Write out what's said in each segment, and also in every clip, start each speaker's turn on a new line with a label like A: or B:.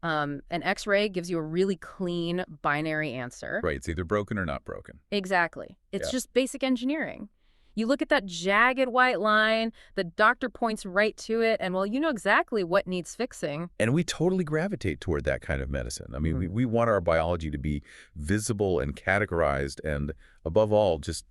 A: An X-ray gives you a really clean binary answer.
B: Right, it's either broken or not broken.
A: Exactly. It's
B: Yeah.
A: just basic engineering. You look at that jagged white line, the doctor points right to it, and well, you know exactly what needs fixing.
B: And we totally gravitate toward that kind of medicine. I mean,
A: Mhm.
B: we want our biology to be visible and categorized and, above all, just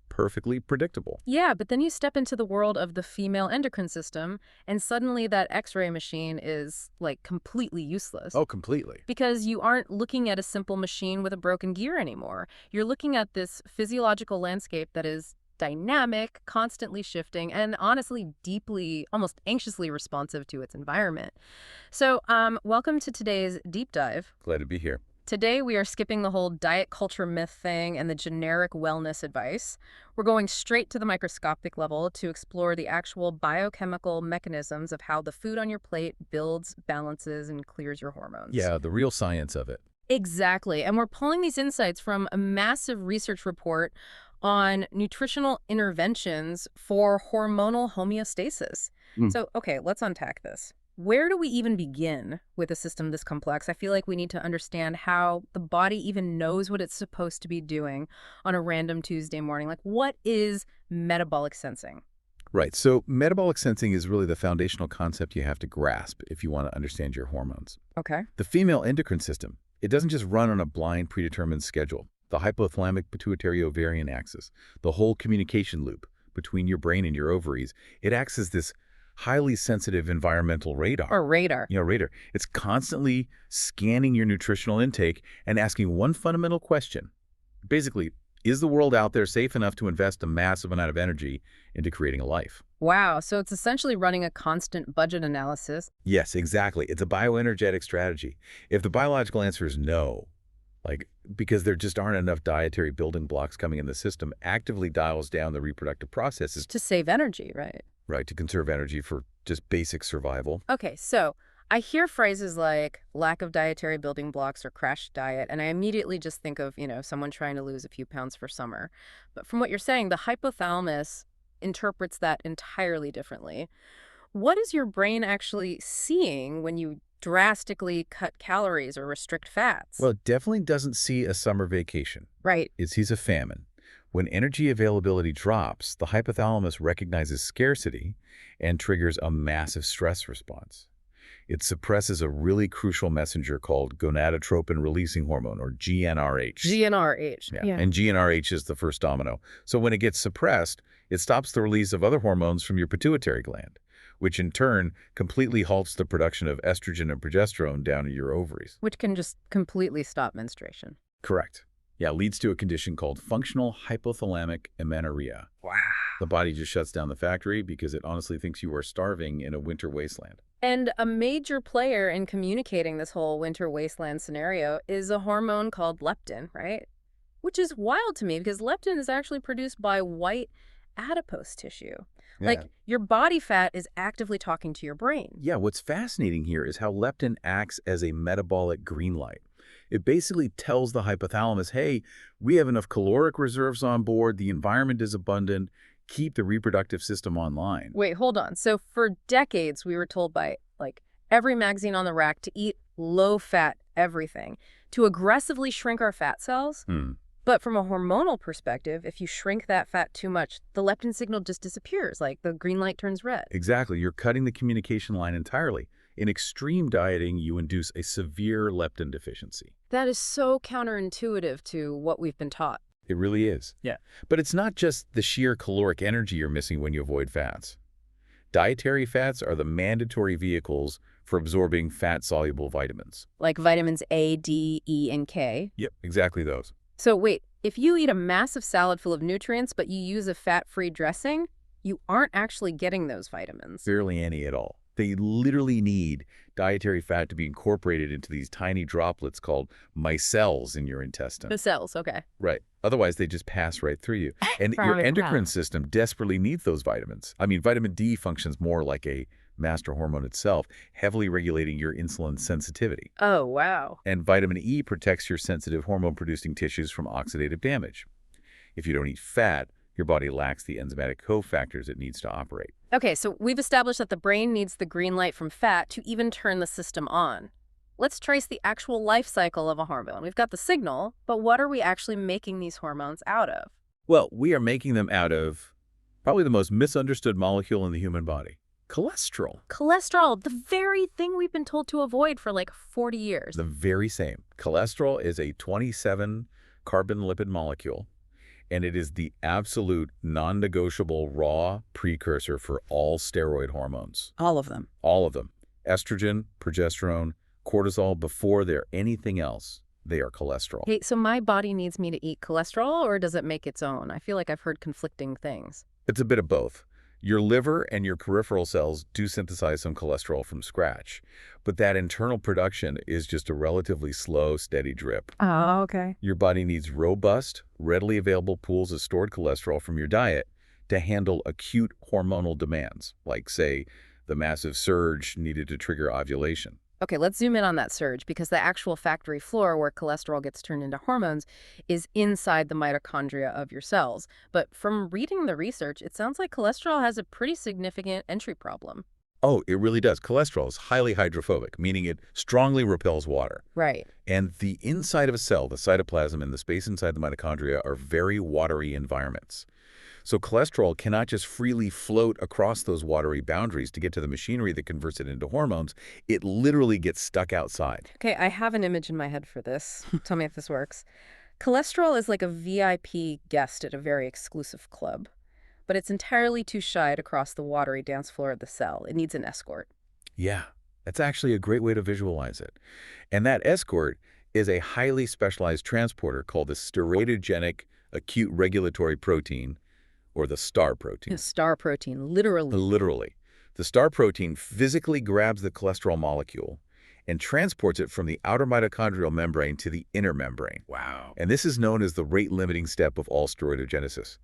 B: perfectly predictable.
A: Yeah, but then you step into the world of the female endocrine system, and suddenly that X-ray machine is, like, completely useless.
B: Oh, completely.
A: Because you aren't looking at a simple machine with a broken gear anymore. You're looking at this physiological landscape that is dynamic, constantly shifting, and honestly deeply, almost anxiously responsive to its environment. So, welcome to today's deep dive.
B: Glad to be here.
A: Today, we are skipping the whole diet culture myth thing and the generic wellness advice. We're going straight to the microscopic level to explore the actual biochemical mechanisms of how the food on your plate builds, balances, and clears your hormones.
B: Yeah, the real science of it.
A: Exactly. And we're pulling these insights from a massive research report on nutritional interventions for hormonal homeostasis.
B: Mm.
A: So, okay, let's unpack this. Where do we even begin with a system this complex? I feel like we need to understand how the body even knows what it's supposed to be doing on a random Tuesday morning. Like, what is metabolic sensing?
B: Right, so metabolic sensing is really the foundational concept you have to grasp if you want to understand your hormones.
A: Okay.
B: The female endocrine system, it doesn't just run on a blind, predetermined schedule. The hypothalamic pituitary ovarian axis, the whole communication loop between your brain and your ovaries, it acts as this highly sensitive environmental radar.
A: Or radar.
B: Radar. It's constantly scanning your nutritional intake and asking one fundamental question. Basically, is the world out there safe enough to invest a massive amount of energy into creating a life?
A: Wow. So it's essentially running a constant budget analysis.
B: Yes, exactly. It's a bioenergetic strategy. If the biological answer is no, because there just aren't enough dietary building blocks coming in the system, actively dials down the reproductive processes,
A: To save energy, right?
B: right, to conserve energy for just basic survival.
A: Okay, so I hear phrases like lack of dietary building blocks or crash diet, and I immediately just think of, someone trying to lose a few pounds for summer. But from what you're saying, the hypothalamus interprets that entirely differently. What is your brain actually seeing when you drastically cut calories or restrict fats?
B: Well, it definitely doesn't see a summer vacation.
A: Right.
B: It sees a famine. When energy availability drops, the hypothalamus recognizes scarcity and triggers a massive stress response. It suppresses a really crucial messenger called gonadotropin-releasing hormone, or GnRH.
A: GnRH.
B: Yeah, and GnRH is the first domino. So when it gets suppressed, it stops the release of other hormones from your pituitary gland, which in turn completely halts the production of estrogen and progesterone down in your ovaries.
A: Which can just completely stop menstruation.
B: Correct. Yeah, leads to a condition called functional hypothalamic amenorrhea.
A: Wow.
B: The body just shuts down the factory because it honestly thinks you are starving in a winter wasteland.
A: And a major player in communicating this whole winter wasteland scenario is a hormone called leptin, right? Which is wild to me because leptin is actually produced by white adipose tissue. Like, your body fat is actively talking to your brain.
B: Yeah, what's fascinating here is how leptin acts as a metabolic green light. It basically tells the hypothalamus, hey, we have enough caloric reserves on board, the environment is abundant, keep the reproductive system online.
A: Wait, hold on. So for decades, we were told by, every magazine on the rack to eat low-fat everything, to aggressively shrink our fat cells. But from a hormonal perspective, if you shrink that fat too much, the leptin signal just disappears, the green light turns red.
B: Exactly. You're cutting the communication line entirely. In extreme dieting, you induce a severe leptin deficiency.
A: That is so counterintuitive to what we've been taught.
B: It really is.
A: Yeah.
B: But it's not just the sheer caloric energy you're missing when you avoid fats. Dietary fats are the mandatory vehicles for absorbing fat-soluble vitamins.
A: Like vitamins A, D, E, and K.
B: Yep, exactly those.
A: So wait, if you eat a massive salad full of nutrients but you use a fat-free dressing, you aren't actually getting those vitamins.
B: Barely any at all. They literally need dietary fat to be incorporated into these tiny droplets called micelles in your intestine.
A: The cells, okay.
B: Right. Otherwise, they just pass right through you. And your endocrine system desperately needs those vitamins. I mean, vitamin D functions more like a master hormone itself, heavily regulating your insulin sensitivity.
A: Oh, wow.
B: And vitamin E protects your sensitive hormone-producing tissues from oxidative damage. If you don't eat fat, your body lacks the enzymatic cofactors it needs to operate.
A: Okay, so we've established that the brain needs the green light from fat to even turn the system on. Let's trace the actual life cycle of a hormone. We've got the signal, but what are we actually making these hormones out of?
B: Well, we are making them out of probably the most misunderstood molecule in the human body, cholesterol.
A: Cholesterol, the very thing we've been told to avoid for like 40 years.
B: The very same. Cholesterol is a 27 carbon lipid molecule, and it is the absolute non-negotiable raw precursor for all steroid hormones.
A: All of them.
B: All of them. Estrogen, progesterone, cortisol, before they're anything else, they are cholesterol.
A: Hey, so my body needs me to eat cholesterol, or does it make its own? I feel like I've heard conflicting things.
B: It's a bit of both. Your liver and your peripheral cells do synthesize some cholesterol from scratch, but that internal production is just a relatively slow, steady drip.
A: Oh, okay.
B: Your body needs robust, readily available pools of stored cholesterol from your diet to handle acute hormonal demands, like, say, the massive surge needed to trigger ovulation.
A: Okay, let's zoom in on that surge because the actual factory floor where cholesterol gets turned into hormones is inside the mitochondria of your cells. But from reading the research, it sounds like cholesterol has a pretty significant entry problem.
B: Oh, it really does. Cholesterol is highly hydrophobic, meaning it strongly repels water.
A: Right.
B: And the inside of a cell, the cytoplasm and the space inside the mitochondria, are very watery environments. So cholesterol cannot just freely float across those watery boundaries to get to the machinery that converts it into hormones. It literally gets stuck outside.
A: Okay, I have an image in my head for this. Tell me if this works. Cholesterol is like a VIP guest at a very exclusive club, but it's entirely too shy to cross the watery dance floor of the cell. It needs an escort.
B: Yeah, that's actually a great way to visualize it. And that escort is a highly specialized transporter called the steroidogenic acute regulatory protein, or the STAR
A: A
B: protein.
A: star protein, literally.
B: Literally. The STAR protein physically grabs the cholesterol molecule and transports it from the outer mitochondrial membrane to the inner membrane. Wow. And this is known as the rate-limiting step of all steroidogenesis.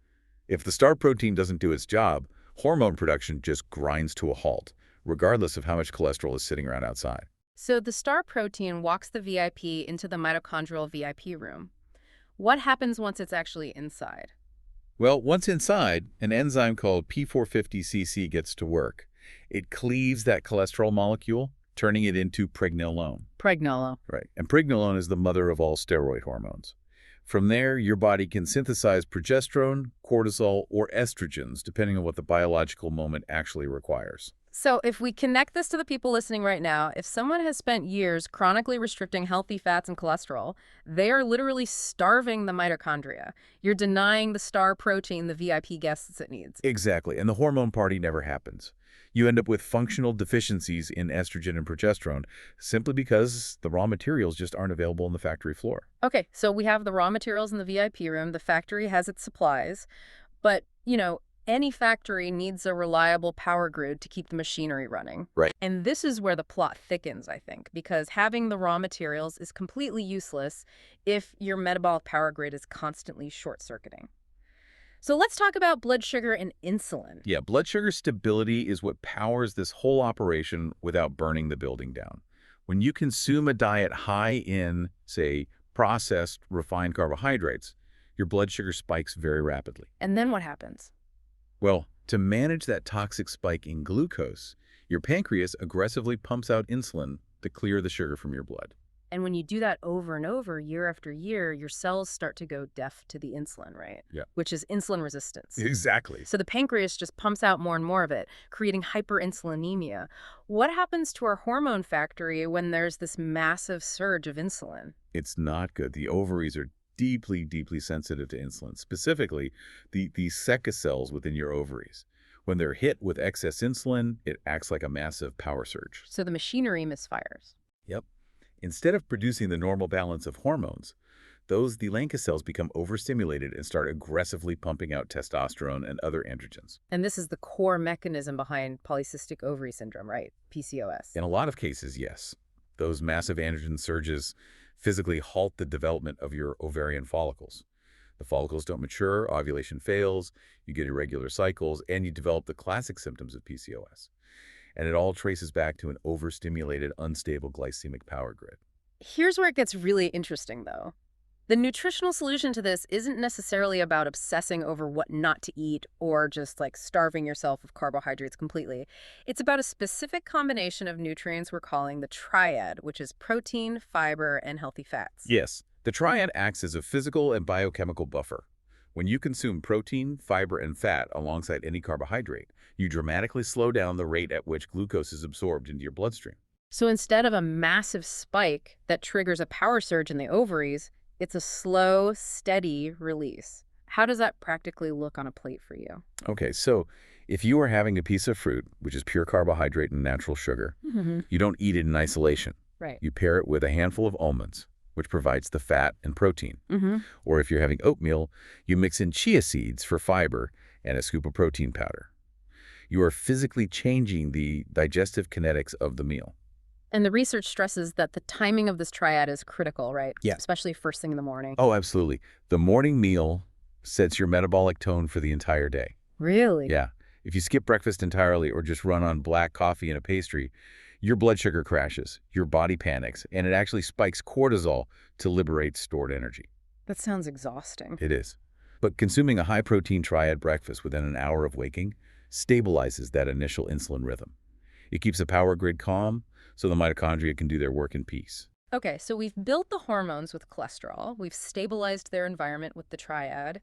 B: If the STAR protein doesn't do its job, hormone production just grinds to a halt, regardless of how much cholesterol is sitting around outside.
A: So the star protein walks the VIP into the mitochondrial VIP room. What happens once it's actually inside?
B: Well, once inside, an enzyme called P450cc gets to work. It cleaves that cholesterol molecule, turning it into pregnenolone.
A: Pregnenolone.
B: Right. And pregnenolone is the mother of all steroid hormones. From there, your body can synthesize progesterone, cortisol, or estrogens, depending on what the biological moment actually requires.
A: So if we connect this to the people listening right now, if someone has spent years chronically restricting healthy fats and cholesterol, they are literally starving the mitochondria. You're denying the star protein the VIP guests it needs.
B: Exactly. And the hormone party never happens. You end up with functional deficiencies in estrogen and progesterone simply because the raw materials just aren't available on the factory floor.
A: Okay, so we have the raw materials in the VIP room. The factory has its supplies. But, any factory needs a reliable power grid to keep the machinery running.
B: Right.
A: And this is where the plot thickens, I think, because having the raw materials is completely useless if your metabolic power grid is constantly short-circuiting. So let's talk about blood sugar and insulin.
B: Yeah, blood sugar stability is what powers this whole operation without burning the building down. When you consume a diet high in, say, processed, refined carbohydrates, your blood sugar spikes very rapidly.
A: And then what happens?
B: Well, to manage that toxic spike in glucose, your pancreas aggressively pumps out insulin to clear the sugar from your blood.
A: And when you do that over and over, year after year, your cells start to go deaf to the insulin, right?
B: Yeah.
A: Which is insulin resistance.
B: Exactly.
A: So the pancreas just pumps out more and more of it, creating hyperinsulinemia. What happens to our hormone factory when there's this massive surge of insulin?
B: It's not good. The ovaries are deeply, deeply sensitive to insulin, specifically the Seca cells within your ovaries. When they're hit with excess insulin, it acts like a massive power surge.
A: So the machinery misfires.
B: Yep. Instead of producing the normal balance of hormones, the Lanka cells become overstimulated and start aggressively pumping out testosterone and other androgens.
A: And this is the core mechanism behind polycystic ovary syndrome, right? PCOS.
B: In a lot of cases, yes. Those massive androgen surges physically halt the development of your ovarian follicles. The follicles don't mature, ovulation fails, you get irregular cycles, and you develop the classic symptoms of PCOS. And it all traces back to an overstimulated, unstable glycemic power grid.
A: Here's where it gets really interesting, though. The nutritional solution to this isn't necessarily about obsessing over what not to eat or just like starving yourself of carbohydrates completely. It's about a specific combination of nutrients we're calling the triad, which is protein, fiber, and healthy fats.
B: Yes, the triad acts as a physical and biochemical buffer. When you consume protein, fiber, and fat alongside any carbohydrate, you dramatically slow down the rate at which glucose is absorbed into your bloodstream.
A: So instead of a massive spike that triggers a power surge in the ovaries, it's a slow, steady release. How does that practically look on a plate for you?
B: Okay, so if you are having a piece of fruit, which is pure carbohydrate and natural sugar, you don't eat it in isolation.
A: Right.
B: You pair it with a handful of almonds, which provides the fat and protein. Or if you're having oatmeal, you mix in chia seeds for fiber and a scoop of protein powder. You are physically changing the digestive kinetics of the meal.
A: And the research stresses that the timing of this triad is critical, right?
B: Yeah.
A: Especially first thing in the morning.
B: Oh, absolutely. The morning meal sets your metabolic tone for the entire day.
A: Really?
B: Yeah. If you skip breakfast entirely or just run on black coffee and a pastry, your blood sugar crashes, your body panics, and it actually spikes cortisol to liberate stored energy.
A: That sounds exhausting.
B: It is. But consuming a high-protein triad breakfast within an hour of waking stabilizes that initial insulin rhythm. It keeps the power grid calm, so the mitochondria can do their work in peace.
A: Okay, so we've built the hormones with cholesterol, we've stabilized their environment with the triad,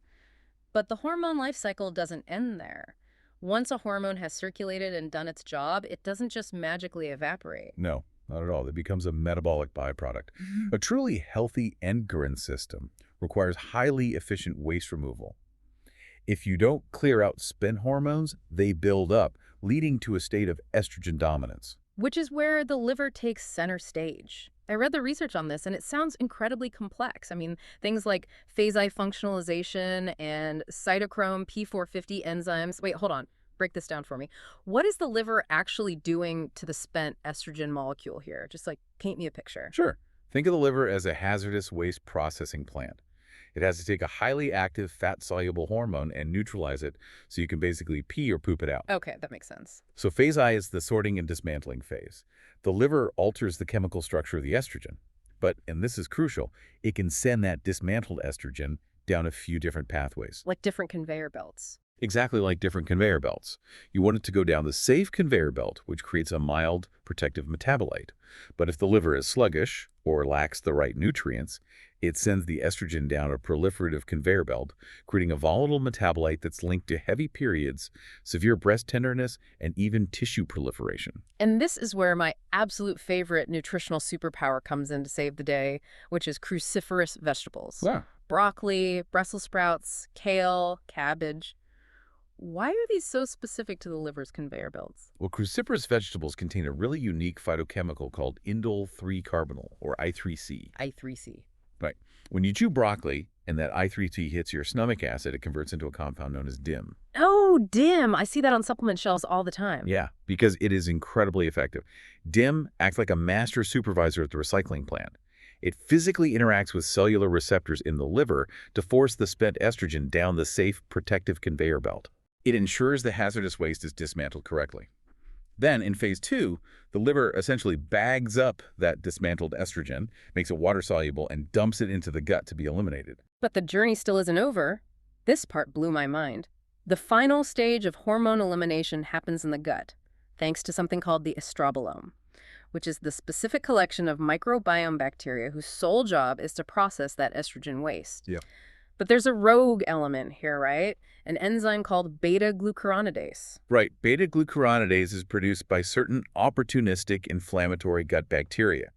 A: but the hormone life cycle doesn't end there. Once a hormone has circulated and done its job, it doesn't just magically evaporate.
B: No, not at all. It becomes a metabolic byproduct. A truly healthy endocrine system requires highly efficient waste removal. If you don't clear out spent hormones, they build up, leading to a state of estrogen dominance.
A: Which is where the liver takes center stage. I read the research on this, and it sounds incredibly complex. I mean, things like phase-I functionalization and cytochrome P450 enzymes. Wait, hold on. Break this down for me. What is the liver actually doing to the spent estrogen molecule here? Just like paint me a picture.
B: Sure. Think of the liver as a hazardous waste processing plant. It has to take a highly active fat-soluble hormone and neutralize it so you can basically pee or poop it out.
A: Okay, that makes sense.
B: So phase I is the sorting and dismantling phase. The liver alters the chemical structure of the estrogen. But, and this is crucial, it can send that dismantled estrogen down a few different pathways.
A: Like different conveyor belts.
B: Exactly like different conveyor belts. You want it to go down the safe conveyor belt, which creates a mild protective metabolite. But if the liver is sluggish or lacks the right nutrients, it sends the estrogen down a proliferative conveyor belt, creating a volatile metabolite that's linked to heavy periods, severe breast tenderness, and even tissue proliferation.
A: And this is where my absolute favorite nutritional superpower comes in to save the day, which is cruciferous vegetables.
B: Wow.
A: Broccoli, Brussels sprouts, kale, cabbage. Why are these so specific to the liver's conveyor belts?
B: Well, cruciferous vegetables contain a really unique phytochemical called indole-3-carbonyl, or I3C.
A: I3C.
B: Right. When you chew broccoli and that I3C hits your stomach acid, it converts into a compound known as DIM.
A: Oh, DIM. I see that on supplement shelves all the time.
B: Yeah, because it is incredibly effective. DIM acts like a master supervisor at the recycling plant. It physically interacts with cellular receptors in the liver to force the spent estrogen down the safe, protective conveyor belt. It ensures the hazardous waste is dismantled correctly. Then, in phase 2, the liver essentially bags up that dismantled estrogen, makes it water-soluble, and dumps it into the gut to be eliminated.
A: But the journey still isn't over. This part blew my mind. The final stage of hormone elimination happens in the gut, thanks to something called the estrobolome, which is the specific collection of microbiome bacteria whose sole job is to process that estrogen waste.
B: Yeah.
A: But there's a rogue element here, right? An enzyme called beta-glucuronidase.
B: Right. Beta-glucuronidase is produced by certain opportunistic inflammatory gut bacteria.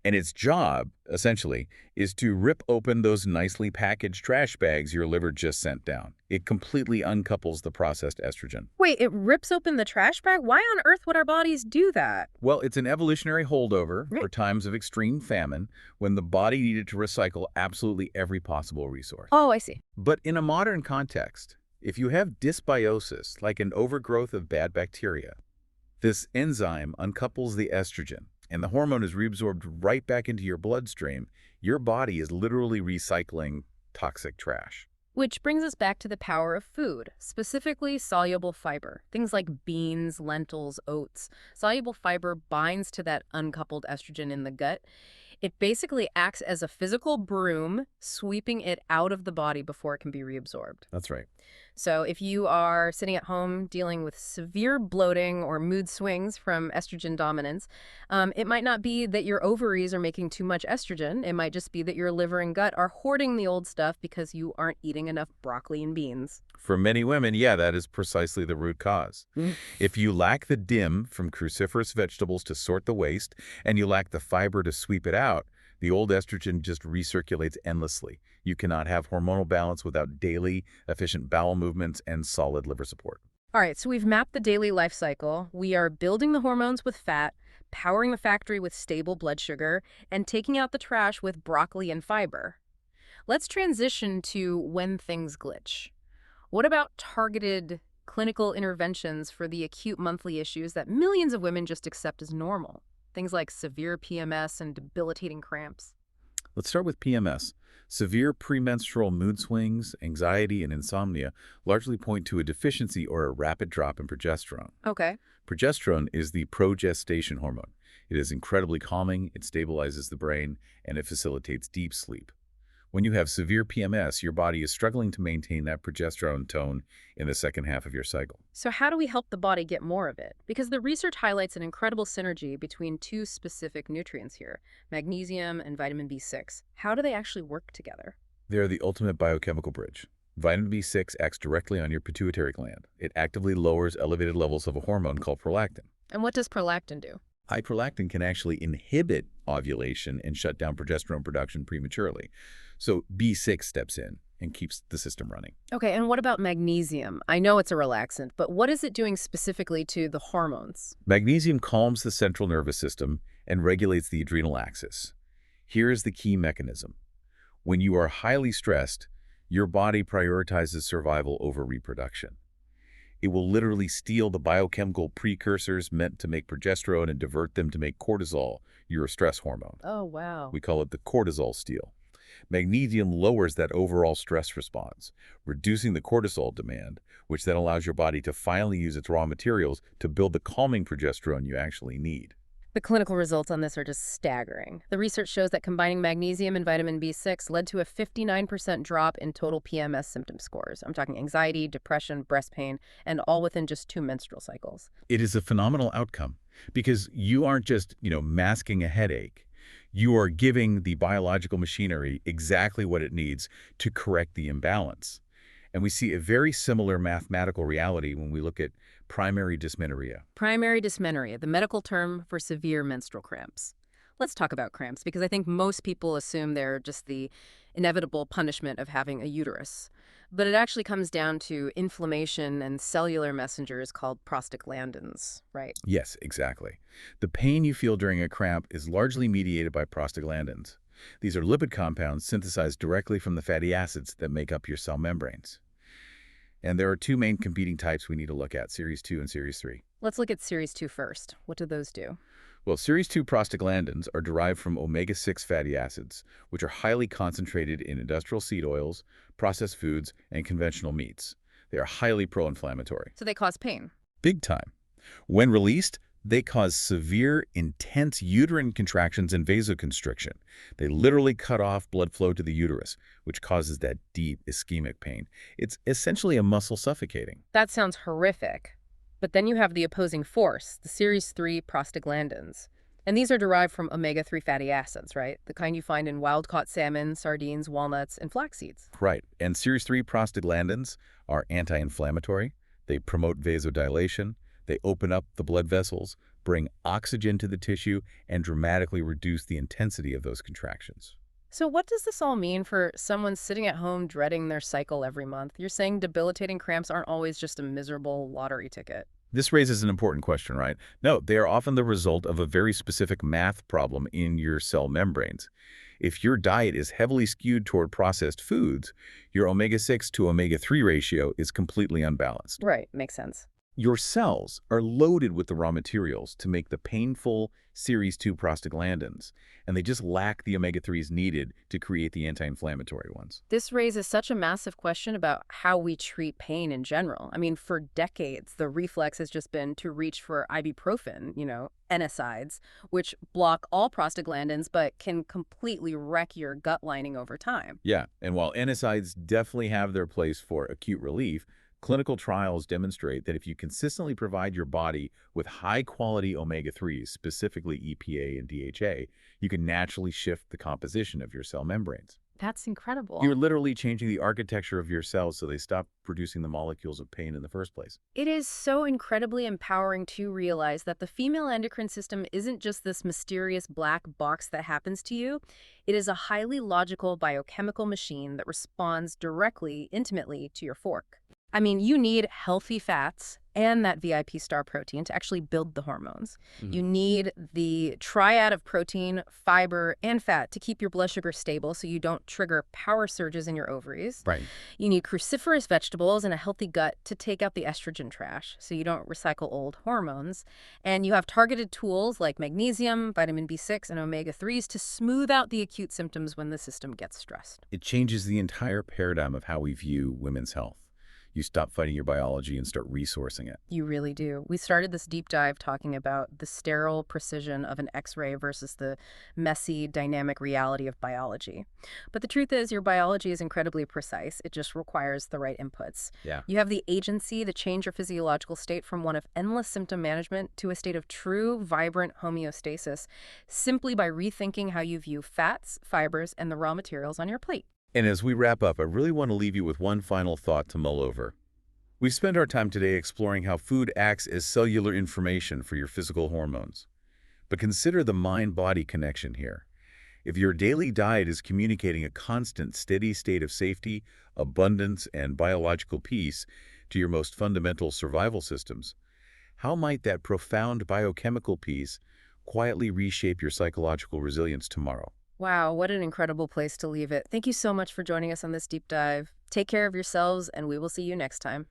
B: And its job, essentially, is to rip open those nicely packaged trash bags your liver just sent down. It completely uncouples the processed estrogen.
A: Wait, it rips open the trash bag? Why on earth would our bodies do that?
B: Well, it's an evolutionary holdover
A: Right.
B: for times of extreme famine when the body needed to recycle absolutely every possible resource.
A: Oh, I see.
B: But in a modern context, if you have dysbiosis, like an overgrowth of bad bacteria, this enzyme uncouples the estrogen, and the hormone is reabsorbed right back into your bloodstream. Your body is literally recycling toxic trash.
A: Which brings us back to the power of food, specifically soluble fiber. Things like beans, lentils, oats. Soluble fiber binds to that uncoupled estrogen in the gut. It basically acts as a physical broom, sweeping it out of the body before it can be reabsorbed.
B: That's right.
A: So if you are sitting at home dealing with severe bloating or mood swings from estrogen dominance, it might not be that your ovaries are making too much estrogen. It might just be that your liver and gut are hoarding the old stuff because you aren't eating enough broccoli and beans.
B: For many women, yeah, that is precisely the root cause.
A: Mm.
B: If you lack the DIM from cruciferous vegetables to sort the waste, and you lack the fiber to sweep it out, the old estrogen just recirculates endlessly. You cannot have hormonal balance without daily, efficient bowel movements and solid liver support.
A: All right, so we've mapped the daily life cycle. We are building the hormones with fat, powering the factory with stable blood sugar, and taking out the trash with broccoli and fiber. Let's transition to when things glitch. What about targeted clinical interventions for the acute monthly issues that millions of women just accept as normal? Things like severe PMS and debilitating cramps.
B: Let's start with PMS. Severe premenstrual mood swings, anxiety, and insomnia largely point to a deficiency or a rapid drop in progesterone.
A: Okay.
B: Progesterone is the progestation hormone. It is incredibly calming, it stabilizes the brain, and it facilitates deep sleep. When you have severe PMS, your body is struggling to maintain that progesterone tone in the second half of your cycle.
A: So how do we help the body get more of it? Because the research highlights an incredible synergy between two specific nutrients here, magnesium and vitamin B6. How do they actually work together?
B: They are the ultimate biochemical bridge. Vitamin B6 acts directly on your pituitary gland. It actively lowers elevated levels of a hormone called prolactin.
A: And what does prolactin do?
B: High prolactin can actually inhibit ovulation and shut down progesterone production prematurely. So B6 steps in and keeps the system running.
A: Okay, and what about magnesium? I know it's a relaxant, but what is it doing specifically to the hormones?
B: Magnesium calms the central nervous system and regulates the adrenal axis. Here is the key mechanism. When you are highly stressed, your body prioritizes survival over reproduction. It will literally steal the biochemical precursors meant to make progesterone and divert them to make cortisol, your stress hormone.
A: Oh, wow.
B: We call it the cortisol steal. Magnesium lowers that overall stress response, reducing the cortisol demand, which then allows your body to finally use its raw materials to build the calming progesterone you actually need.
A: The clinical results on this are just staggering. The research shows that combining magnesium and vitamin B6 led to a 59% drop in total PMS symptom scores. I'm talking anxiety, depression, breast pain, and all within just 2 menstrual cycles.
B: It is a phenomenal outcome because you aren't just, masking a headache. You are giving the biological machinery exactly what it needs to correct the imbalance. And we see a very similar mathematical reality when we look at primary dysmenorrhea.
A: Primary dysmenorrhea, the medical term for severe menstrual cramps. Let's talk about cramps because I think most people assume they're just the inevitable punishment of having a uterus. But it actually comes down to inflammation and cellular messengers called prostaglandins, right?
B: Yes, exactly. The pain you feel during a cramp is largely mediated by prostaglandins. These are lipid compounds synthesized directly from the fatty acids that make up your cell membranes. And there are 2 main competing types we need to look at, Series 2 and Series 3.
A: Let's look at Series 2 first. What do those do?
B: Well, Series 2 prostaglandins are derived from omega-6 fatty acids, which are highly concentrated in industrial seed oils, processed foods, and conventional meats. They are highly pro-inflammatory.
A: So they cause pain.
B: Big time. When released, they cause severe, intense uterine contractions and vasoconstriction. They literally cut off blood flow to the uterus, which causes that deep ischemic pain. It's essentially a muscle suffocating.
A: That sounds horrific. But then you have the opposing force, the Series 3 prostaglandins. And these are derived from omega-3 fatty acids, right? The kind you find in wild-caught salmon, sardines, walnuts, and flax seeds.
B: Right. And Series 3 prostaglandins are anti-inflammatory. They promote vasodilation. They open up the blood vessels, bring oxygen to the tissue, and dramatically reduce the intensity of those contractions.
A: So what does this all mean for someone sitting at home dreading their cycle every month? You're saying debilitating cramps aren't always just a miserable lottery ticket.
B: This raises an important question, right? No, they are often the result of a very specific math problem in your cell membranes. If your diet is heavily skewed toward processed foods, your omega-6 to omega-3 ratio is completely unbalanced.
A: Right, makes sense.
B: Your cells are loaded with the raw materials to make the painful series 2 prostaglandins, and they just lack the omega-3s needed to create the anti-inflammatory ones.
A: This raises such a massive question about how we treat pain in general. I mean, for decades, the reflex has just been to reach for ibuprofen, NSAIDs, which block all prostaglandins but can completely wreck your gut lining over time.
B: Yeah, and while NSAIDs definitely have their place for acute relief, clinical trials demonstrate that if you consistently provide your body with high-quality omega-3s, specifically EPA and DHA, you can naturally shift the composition of your cell membranes.
A: That's incredible.
B: You're literally changing the architecture of your cells so they stop producing the molecules of pain in the first place.
A: It is so incredibly empowering to realize that the female endocrine system isn't just this mysterious black box that happens to you. It is a highly logical biochemical machine that responds directly, intimately to your fork. I mean, you need healthy fats and that VIP star protein to actually build the hormones.
B: Mhm.
A: You need the triad of protein, fiber, and fat to keep your blood sugar stable so you don't trigger power surges in your ovaries.
B: Right.
A: You need cruciferous vegetables and a healthy gut to take out the estrogen trash so you don't recycle old hormones. And you have targeted tools like magnesium, vitamin B6, and omega-3s to smooth out the acute symptoms when the system gets stressed.
B: It changes the entire paradigm of how we view women's health. You stop fighting your biology and start resourcing it.
A: You really do. We started this deep dive talking about the sterile precision of an X-ray versus the messy, dynamic reality of biology. But the truth is, your biology is incredibly precise. It just requires the right inputs.
B: Yeah.
A: You have the agency to change your physiological state from one of endless symptom management to a state of true, vibrant homeostasis simply by rethinking how you view fats, fibers, and the raw materials on your plate.
B: And as we wrap up, I really want to leave you with one final thought to mull over. We've spent our time today exploring how food acts as cellular information for your physical hormones. But consider the mind-body connection here. If your daily diet is communicating a constant, steady state of safety, abundance, and biological peace to your most fundamental survival systems, how might that profound biochemical peace quietly reshape your psychological resilience tomorrow?
A: Wow, what an incredible place to leave it. Thank you so much for joining us on this deep dive. Take care of yourselves, and we will see you next time.